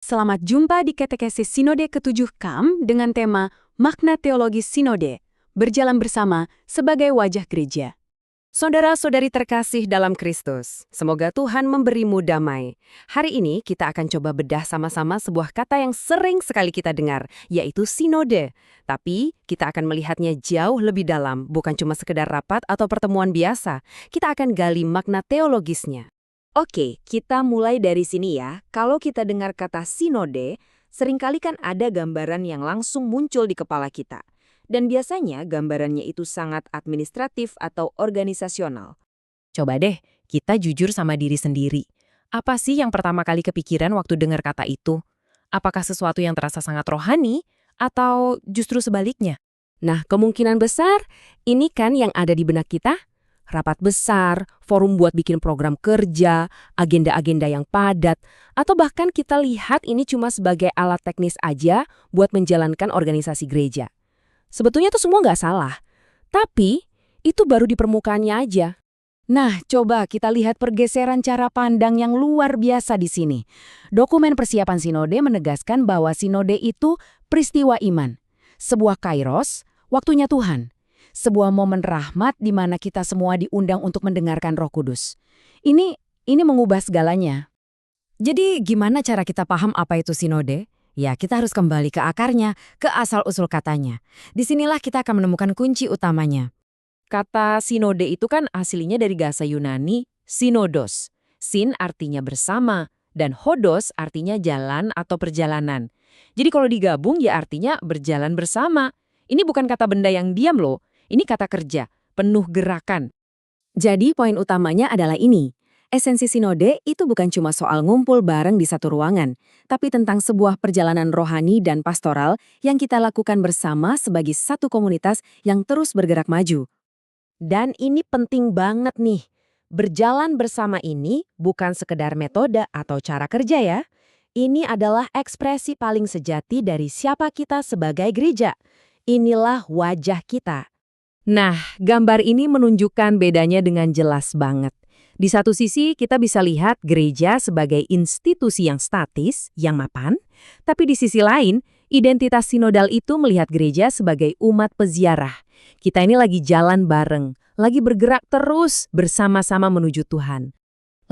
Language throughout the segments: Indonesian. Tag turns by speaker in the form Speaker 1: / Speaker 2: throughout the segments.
Speaker 1: Selamat jumpa di Katekesi Sinode ke-7 KAM dengan tema Makna Teologis Sinode, berjalan bersama sebagai wajah gereja.
Speaker 2: Saudara-saudari terkasih dalam Kristus, semoga Tuhan memberimu damai. Hari ini kita akan coba bedah sama-sama sebuah kata yang sering sekali kita dengar, yaitu sinode. Tapi kita akan melihatnya jauh lebih dalam, bukan cuma sekedar rapat atau pertemuan biasa. Kita akan gali makna teologisnya. Oke, kita mulai dari sini ya. Kalau kita dengar kata sinode, seringkali kan ada gambaran yang langsung muncul di kepala kita. Dan biasanya gambarannya itu sangat administratif atau organisasional. Coba deh, kita jujur sama diri sendiri. Apa sih yang pertama kali kepikiran waktu dengar kata itu? Apakah sesuatu yang terasa sangat rohani, atau justru sebaliknya? Nah, kemungkinan besar, ini kan yang ada di benak kita. Rapat besar, forum buat bikin program kerja, agenda-agenda yang padat, atau bahkan kita lihat ini cuma sebagai alat teknis aja buat menjalankan organisasi gereja. Sebetulnya itu semua nggak salah, tapi itu baru di permukaannya aja.
Speaker 1: Nah, coba kita lihat pergeseran cara pandang yang luar biasa di sini. Dokumen persiapan sinode menegaskan bahwa sinode itu peristiwa iman, sebuah kairos, waktunya Tuhan, sebuah momen rahmat di mana kita semua diundang untuk mendengarkan Roh Kudus. Ini mengubah segalanya.
Speaker 2: Jadi gimana cara kita paham apa itu sinode? Ya, kita harus kembali ke akarnya, ke asal-usul katanya. Disinilah kita akan menemukan kunci utamanya. Kata sinode itu kan aslinya dari bahasa Yunani, sinodos. Sin artinya bersama, dan hodos artinya jalan atau perjalanan. Jadi kalau digabung ya artinya berjalan bersama. Ini bukan kata benda yang diam loh, ini kata kerja, penuh gerakan. Jadi poin utamanya adalah ini. Esensi sinode itu bukan cuma soal ngumpul bareng di satu ruangan, tapi tentang sebuah perjalanan rohani dan pastoral yang kita lakukan bersama sebagai satu komunitas yang terus bergerak maju. Dan ini penting banget nih. Berjalan bersama ini bukan sekedar metode atau cara kerja ya. Ini adalah ekspresi paling sejati dari siapa kita sebagai gereja. Inilah wajah kita. Nah, gambar ini menunjukkan bedanya dengan jelas banget. Di satu sisi, kita bisa lihat gereja sebagai institusi yang statis, yang mapan. Tapi di sisi lain, identitas sinodal itu melihat gereja sebagai umat peziarah. Kita ini lagi jalan bareng, lagi bergerak terus bersama-sama menuju Tuhan.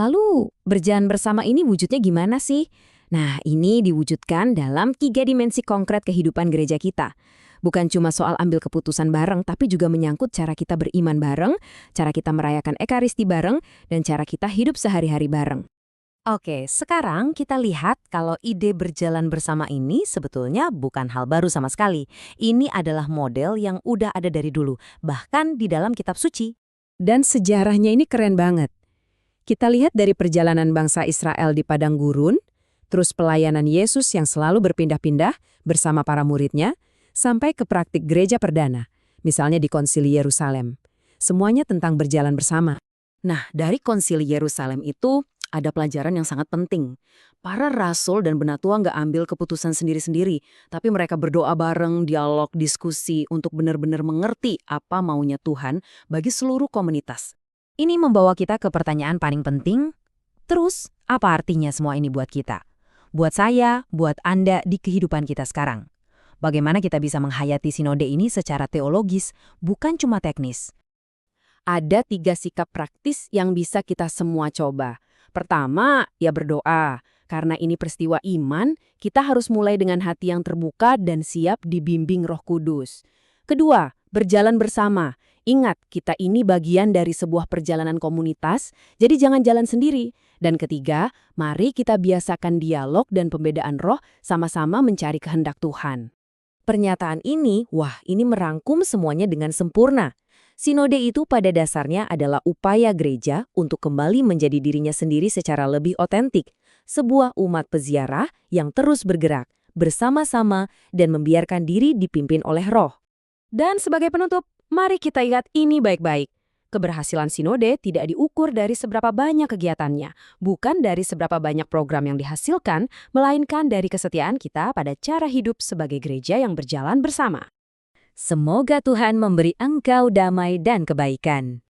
Speaker 2: Lalu, berjalan bersama ini wujudnya gimana sih? Nah, ini diwujudkan dalam 3 dimensi konkret kehidupan gereja kita. Bukan cuma soal ambil keputusan bareng, tapi juga menyangkut cara kita beriman bareng, cara kita merayakan ekaristi bareng, dan cara kita hidup sehari-hari bareng. Oke, sekarang kita lihat kalau ide berjalan bersama ini sebetulnya bukan hal baru sama sekali. Ini adalah model yang udah ada dari dulu, bahkan di dalam kitab suci. Dan sejarahnya ini keren banget. Kita lihat dari perjalanan bangsa Israel di padang gurun, terus pelayanan Yesus yang selalu berpindah-pindah bersama para muridnya, sampai ke praktik gereja perdana, misalnya di Konsili Yerusalem. Semuanya tentang berjalan bersama. Nah, dari Konsili Yerusalem itu ada pelajaran yang sangat penting. Para rasul dan penatua nggak ambil keputusan sendiri-sendiri, tapi mereka berdoa bareng, dialog, diskusi untuk benar-benar mengerti apa maunya Tuhan bagi seluruh komunitas. Ini membawa kita ke pertanyaan paling penting. Terus, apa artinya semua ini buat kita? Buat saya, buat Anda di kehidupan kita sekarang. Bagaimana kita bisa menghayati sinode ini secara teologis, bukan cuma teknis. Ada 3 sikap praktis yang bisa kita semua coba. Pertama, ya berdoa. Karena ini peristiwa iman, kita harus mulai dengan hati yang terbuka dan siap dibimbing Roh Kudus. Kedua, berjalan bersama. Ingat, kita ini bagian dari sebuah perjalanan komunitas, jadi jangan jalan sendiri. Dan ketiga, mari kita biasakan dialog dan pembedaan roh sama-sama mencari kehendak Tuhan. Pernyataan ini, ini merangkum semuanya dengan sempurna. Sinode itu pada dasarnya adalah upaya gereja untuk kembali menjadi dirinya sendiri secara lebih otentik. Sebuah umat peziarah yang terus bergerak, bersama-sama dan membiarkan diri dipimpin oleh Roh. Dan sebagai penutup, mari kita ingat ini baik-baik. Keberhasilan sinode tidak diukur dari seberapa banyak kegiatannya, bukan dari seberapa banyak program yang dihasilkan, melainkan dari kesetiaan kita pada cara hidup sebagai gereja yang berjalan bersama. Semoga Tuhan memberi engkau damai dan kebaikan.